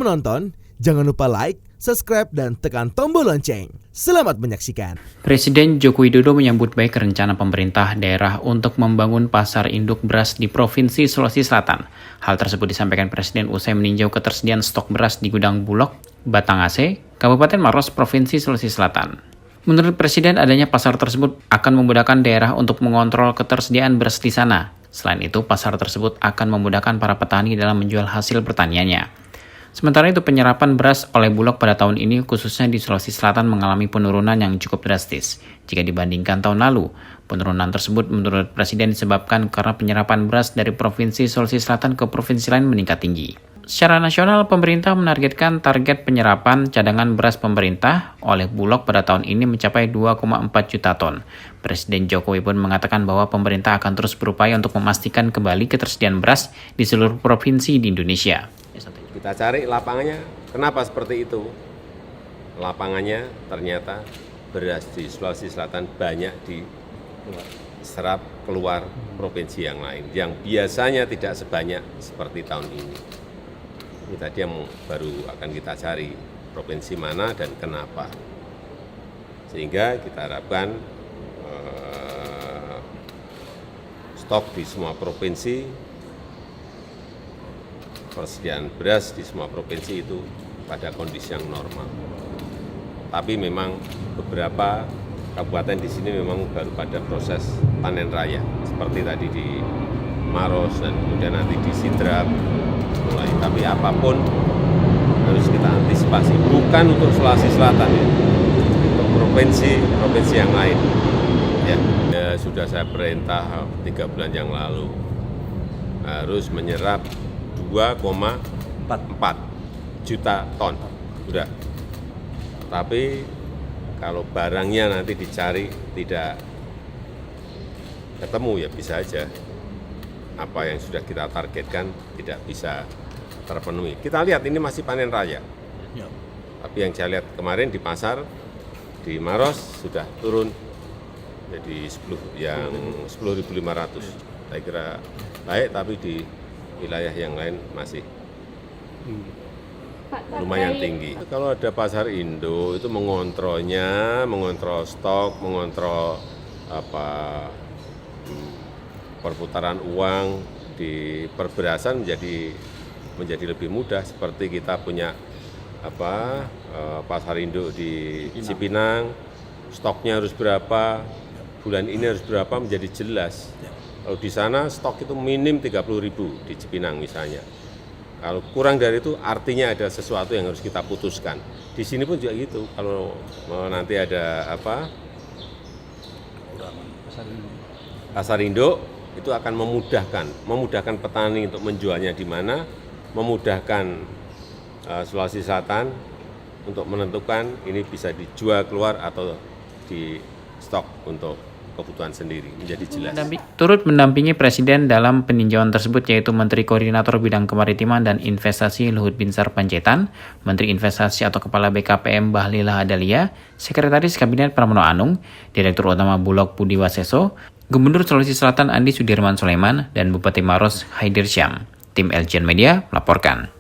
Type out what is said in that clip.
menonton, jangan lupa like, subscribe, dan tekan tombol lonceng. Selamat menyaksikan. Presiden Joko Widodo menyambut baik rencana pemerintah daerah untuk membangun pasar induk beras di Provinsi Sulawesi Selatan. Hal tersebut disampaikan Presiden usai meninjau ketersediaan stok beras di gudang Bulog, Batanghase, Kabupaten Maros, Provinsi Sulawesi Selatan. Menurut Presiden, adanya pasar tersebut akan memudahkan daerah untuk mengontrol ketersediaan beras di sana. Selain itu, pasar tersebut akan memudahkan para petani dalam menjual hasil pertaniannya. Sementara itu, penyerapan beras oleh Bulog pada tahun ini khususnya di Sulawesi Selatan mengalami penurunan yang cukup drastis. Jika dibandingkan tahun lalu, penurunan tersebut menurut Presiden disebabkan karena penyerapan beras dari Provinsi Sulawesi Selatan ke provinsi lain meningkat tinggi. Secara nasional, pemerintah menargetkan target penyerapan cadangan beras pemerintah oleh Bulog pada tahun ini mencapai 2,4 juta ton. Presiden Jokowi pun mengatakan bahwa pemerintah akan terus berupaya untuk memastikan kembali ketersediaan beras di seluruh provinsi di Indonesia. Kita cari lapangannya, kenapa seperti itu? Lapangannya ternyata beras di Sulawesi Selatan banyak diserap keluar provinsi yang lain, yang biasanya tidak sebanyak seperti tahun ini. Ini tadi yang baru akan kita cari, provinsi mana dan kenapa. Sehingga kita harapkan stok di semua provinsi, persediaan beras di semua provinsi itu pada kondisi yang normal. Tapi memang beberapa kabupaten di sini memang baru pada proses panen raya, seperti tadi di Maros dan kemudian nanti di Sidrap mulai. Tapi apapun harus kita antisipasi, bukan untuk Sulawesi Selatan ya, untuk provinsi yang lain. Ya, sudah saya perintah 3 bulan yang lalu harus menyerap 2,4 juta ton, udah. Tapi kalau barangnya nanti dicari tidak ketemu ya bisa aja apa yang sudah kita targetkan tidak bisa terpenuhi. Kita lihat ini masih panen raya. Ya. Tapi yang saya lihat kemarin di pasar di Maros sudah turun jadi 10.500. Saya kira baik, tapi di wilayah yang lain masih lumayan tinggi. Kalau ada pasar Indo itu mengontrol stok, mengontrol perputaran uang di perberasan menjadi lebih mudah. Seperti kita punya pasar induk di Cipinang, stoknya harus berapa, bulan ini harus berapa menjadi jelas. Kalau di sana stok itu minim 30.000 di Cipinang misalnya. Kalau kurang dari itu artinya ada sesuatu yang harus kita putuskan. Di sini pun juga gitu. Kalau nanti ada pasar induk itu akan memudahkan petani untuk menjualnya di mana, memudahkan Sulawesi Selatan untuk menentukan ini bisa dijual keluar atau di stok untuk kebutuhan sendiri, menjadi jelas. Turut mendampingi Presiden dalam peninjauan tersebut yaitu Menteri Koordinator Bidang Kemaritiman dan Investasi Luhut Binsar Panjaitan, Menteri Investasi atau Kepala BKPM Bahlila Adalia, Sekretaris Kabinet Pramono Anung, Direktur Utama Bulog Budi Waseso, Gubernur Sulawesi Selatan Andi Sudirman Sulaiman, dan Bupati Maros Haidir Syam. Tim LCN Media melaporkan.